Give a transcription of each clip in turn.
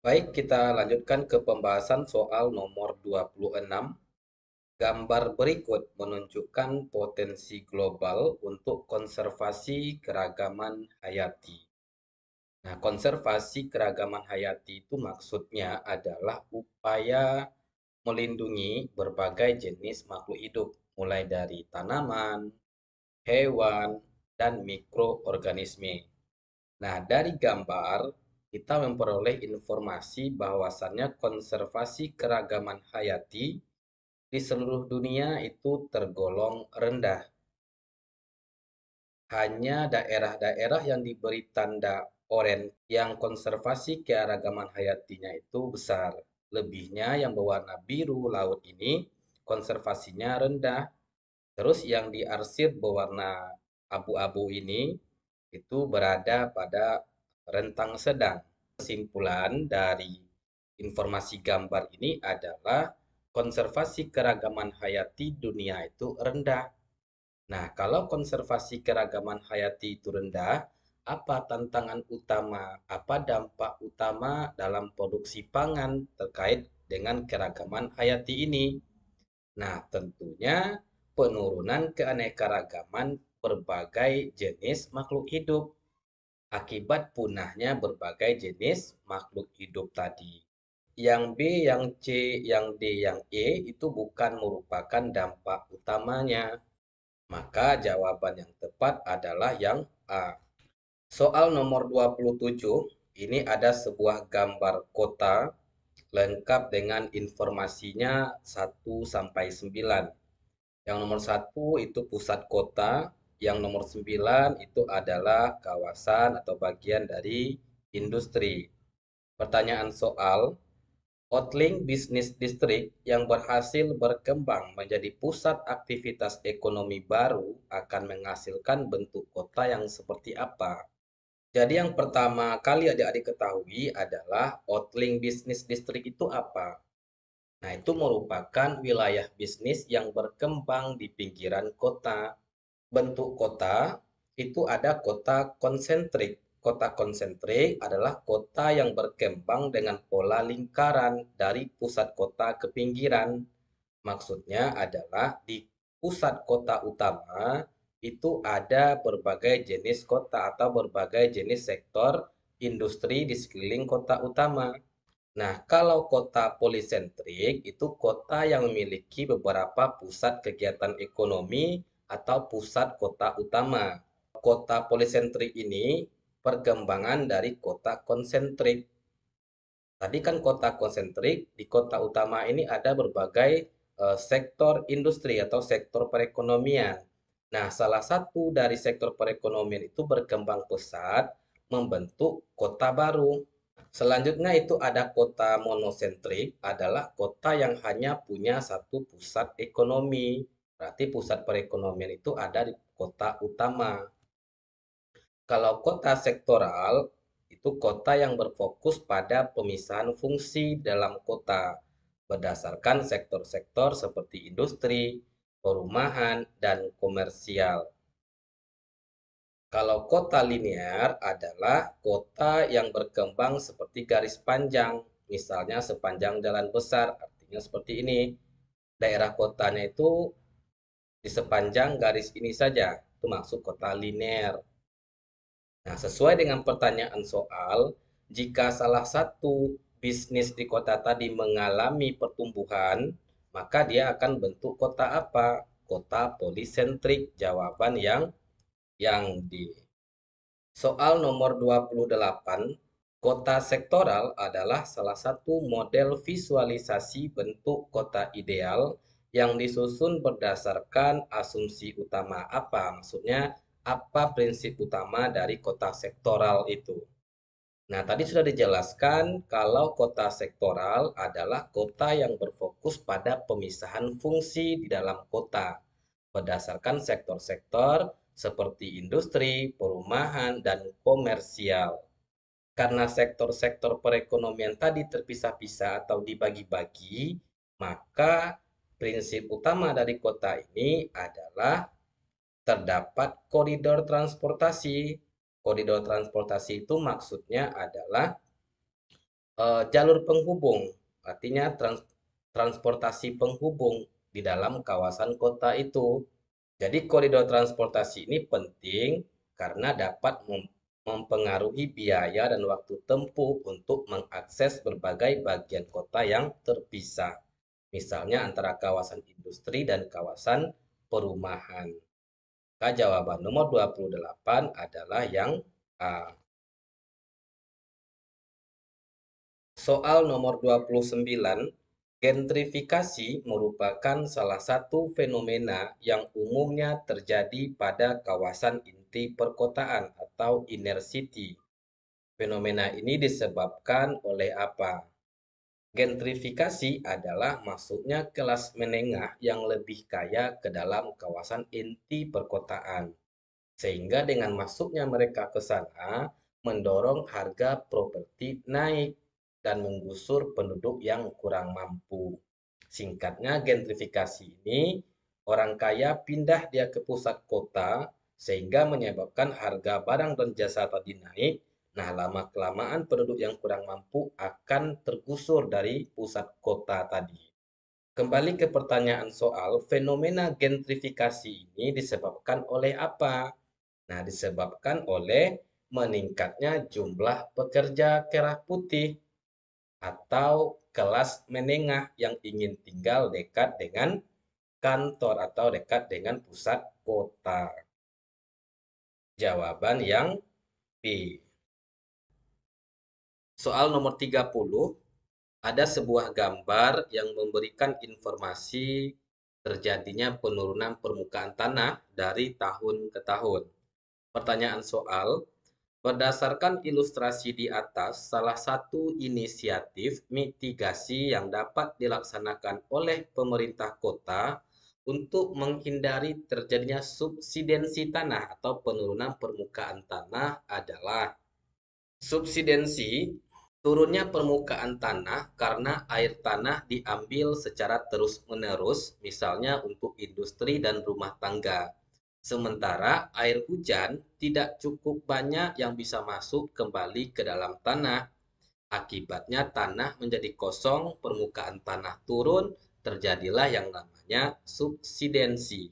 Baik, kita lanjutkan ke pembahasan soal nomor 26. Gambar berikut menunjukkan potensi global untuk konservasi keragaman hayati. Nah, konservasi keragaman hayati itu maksudnya adalah upaya melindungi berbagai jenis makhluk hidup, mulai dari tanaman, hewan, dan mikroorganisme. Nah, dari gambar kita memperoleh informasi bahwasannya konservasi keragaman hayati di seluruh dunia itu tergolong rendah. Hanya daerah-daerah yang diberi tanda oranye yang konservasi keragaman hayatinya itu besar. Lebihnya yang berwarna biru laut ini konservasinya rendah. Terus yang diarsir berwarna abu-abu ini itu berada pada rentang sedang. Kesimpulan dari informasi gambar ini adalah konservasi keragaman hayati dunia itu rendah. Nah, kalau konservasi keragaman hayati itu rendah, apa tantangan utama, apa dampak utama dalam produksi pangan terkait dengan keragaman hayati ini? Nah, tentunya penurunan keanekaragaman berbagai jenis makhluk hidup akibat punahnya berbagai jenis makhluk hidup tadi. Yang B, yang C, yang D, yang E itu bukan merupakan dampak utamanya. Maka jawaban yang tepat adalah yang A. Soal nomor 27, ini ada sebuah gambar kota lengkap dengan informasinya 1 sampai 9. Yang nomor 1 itu pusat kota, yang nomor 9 itu adalah kawasan atau bagian dari industri. Pertanyaan soal, Outling Business District yang berhasil berkembang menjadi pusat aktivitas ekonomi baru akan menghasilkan bentuk kota yang seperti apa? Jadi yang pertama kali adik-adik ketahui adalah Outling Business District itu apa? Nah, itu merupakan wilayah bisnis yang berkembang di pinggiran kota. Bentuk kota itu ada kota konsentrik. Kota konsentrik adalah kota yang berkembang dengan pola lingkaran dari pusat kota ke pinggiran. Maksudnya adalah di pusat kota utama itu ada berbagai jenis kota atau berbagai jenis sektor industri di sekeliling kota utama. Nah, kalau kota polisentrik itu kota yang memiliki beberapa pusat kegiatan ekonomi atau pusat kota utama. Kota polisentrik ini perkembangan dari kota konsentrik. Tadi kan kota konsentrik, di kota utama ini ada berbagai sektor industri atau sektor perekonomian. Nah, salah satu dari sektor perekonomian itu berkembang pesat membentuk kota baru. Selanjutnya itu ada kota monosentrik, adalah kota yang hanya punya satu pusat ekonomi. Berarti pusat perekonomian itu ada di kota utama. Kalau kota sektoral, itu kota yang berfokus pada pemisahan fungsi dalam kota berdasarkan sektor-sektor seperti industri, perumahan, dan komersial. Kalau kota linear adalah kota yang berkembang seperti garis panjang, misalnya sepanjang jalan besar, artinya seperti ini. Daerah kotanya itu di sepanjang garis ini saja, itu maksud kota linear. Nah, sesuai dengan pertanyaan soal, jika salah satu bisnis di kota tadi mengalami pertumbuhan, maka dia akan bentuk kota apa? Kota polisentrik. Jawaban yang di soal nomor 28, kota sektoral adalah salah satu model visualisasi bentuk kota ideal yang disusun berdasarkan asumsi utama apa? Maksudnya, apa prinsip utama dari kota sektoral itu? Nah, tadi sudah dijelaskan kalau kota sektoral adalah kota yang berfokus pada pemisahan fungsi di dalam kota berdasarkan sektor-sektor seperti industri, perumahan, dan komersial. Karena sektor-sektor perekonomian tadi terpisah-pisah atau dibagi-bagi, maka prinsip utama dari kota ini adalah terdapat koridor transportasi. Koridor transportasi itu maksudnya adalah Jalur penghubung, artinya transportasi penghubung di dalam kawasan kota itu. Jadi koridor transportasi ini penting karena dapat mempengaruhi biaya dan waktu tempuh untuk mengakses berbagai bagian kota yang terpisah. Misalnya antara kawasan industri dan kawasan perumahan. Maka jawaban nomor 28 adalah yang A. Soal nomor 29, gentrifikasi merupakan salah satu fenomena yang umumnya terjadi pada kawasan inti perkotaan atau inner city. Fenomena ini disebabkan oleh apa? Gentrifikasi adalah masuknya kelas menengah yang lebih kaya ke dalam kawasan inti perkotaan. Sehingga dengan masuknya mereka ke sana, mendorong harga properti naik dan menggusur penduduk yang kurang mampu. Singkatnya, gentrifikasi ini orang kaya pindah dia ke pusat kota sehingga menyebabkan harga barang dan jasa tadi naik. Nah, lama-kelamaan penduduk yang kurang mampu akan tergusur dari pusat kota tadi. Kembali ke pertanyaan soal, fenomena gentrifikasi ini disebabkan oleh apa? Nah, disebabkan oleh meningkatnya jumlah pekerja kerah putih atau kelas menengah yang ingin tinggal dekat dengan kantor atau dekat dengan pusat kota. Jawaban yang B. Soal nomor 30, ada sebuah gambar yang memberikan informasi terjadinya penurunan permukaan tanah dari tahun ke tahun. Pertanyaan soal, berdasarkan ilustrasi di atas, salah satu inisiatif mitigasi yang dapat dilaksanakan oleh pemerintah kota untuk menghindari terjadinya subsidensi tanah atau penurunan permukaan tanah adalah subsidensi, turunnya permukaan tanah karena air tanah diambil secara terus-menerus, misalnya untuk industri dan rumah tangga. Sementara air hujan tidak cukup banyak yang bisa masuk kembali ke dalam tanah. Akibatnya tanah menjadi kosong, permukaan tanah turun, terjadilah yang namanya subsidensi.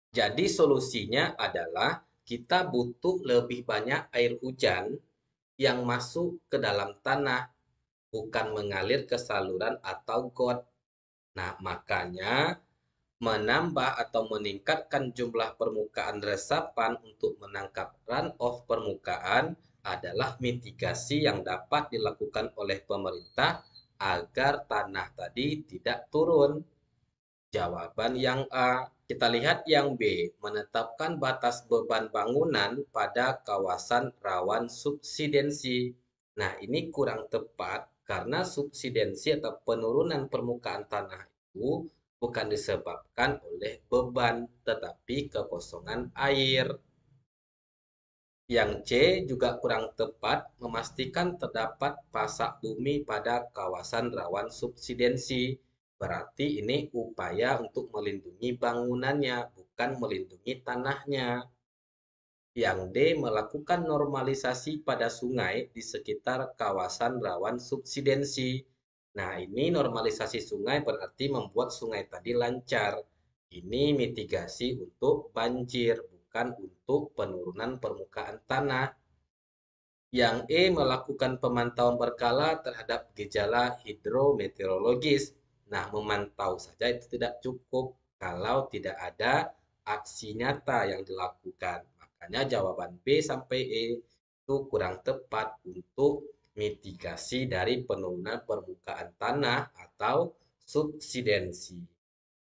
Jadi solusinya adalah kita butuh lebih banyak air hujan yang masuk ke dalam tanah, bukan mengalir ke saluran atau got. Nah, makanya menambah atau meningkatkan jumlah permukaan resapan untuk menangkap runoff permukaan adalah mitigasi yang dapat dilakukan oleh pemerintah agar tanah tadi tidak turun. Jawaban yang A. Kita lihat yang B. Menetapkan batas beban bangunan pada kawasan rawan subsidensi. Nah, ini kurang tepat karena subsidensi atau penurunan permukaan tanah itu bukan disebabkan oleh beban, tetapi kekosongan air. Yang C juga kurang tepat, memastikan terdapat pasak bumi pada kawasan rawan subsidensi. Berarti ini upaya untuk melindungi bangunannya, bukan melindungi tanahnya. Yang D melakukan normalisasi pada sungai di sekitar kawasan rawan subsidensi. Nah, ini normalisasi sungai berarti membuat sungai tadi lancar. Ini mitigasi untuk banjir, bukan untuk penurunan permukaan tanah. Yang E melakukan pemantauan berkala terhadap gejala hidrometeorologis. Nah, memantau saja itu tidak cukup kalau tidak ada aksi nyata yang dilakukan. Makanya jawaban B sampai E itu kurang tepat untuk mitigasi dari penurunan permukaan tanah atau subsidensi.